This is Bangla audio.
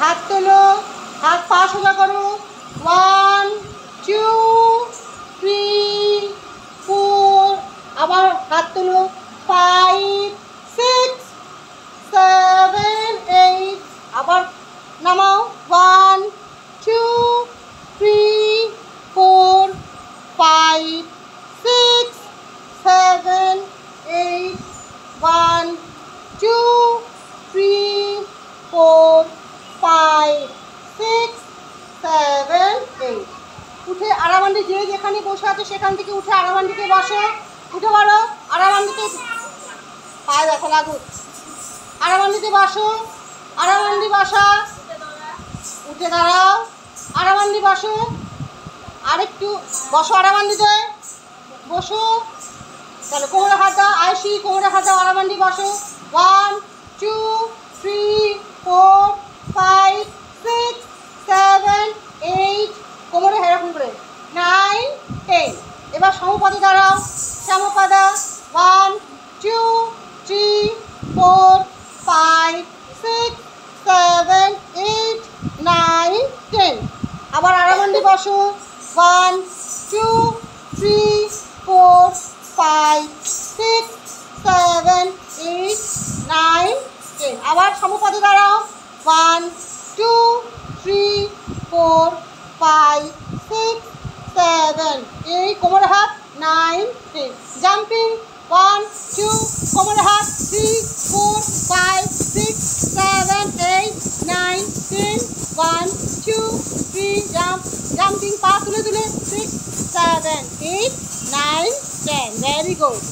হাত তোলো, হাত পা সোজা করো। 1 2 3 4, আবার হাত তোলো। 5 6 7 8, আবার নামাও। 1 2 3 4 5 6 7 8, 1 2 3 4 5 6 7 8। উঠে আরামান্ডি যে যেখানে বসে আছে সেখান থেকে উঠে আরামান্ডিতে বসো। উঠে পড়ো, আরামান্ডিতে পায়ে ব্যথা লাগুক। আরামান্ডিতে বসো, আরামান্ডি বসা। উঠে দাঁড়াও, আরামান্ডি বসো। আরেকটু বসো আরামান্ডিতে, বসো। তাহলে কোমরে হাত দাও, আয়সি কোমরে হাত দাও, আরামান্ডি বসো। 1 2 3 4 5 6 7 8, কোমরে এরকম করে 9 10। এবার সমপদে দাঁড়াও, সমপদা। 1 2 3 4 5 6 7 8 9 10। আবার আরামান্ডি বসো। 1 2 3 4 5 6 7 8 9 10। আবার সমপদে দাঁড়াও। 1 2 3 4 5 6 7 8, কোমরে হাত। 9 10। জাম্পিং। 1 2, কোমরে হাত। 3 4 5 6 7 8 9 10। 1 2 3, জাম্প। জাম্পিং, পা তুলে তুলে। 6 7 8 9 10। Very good.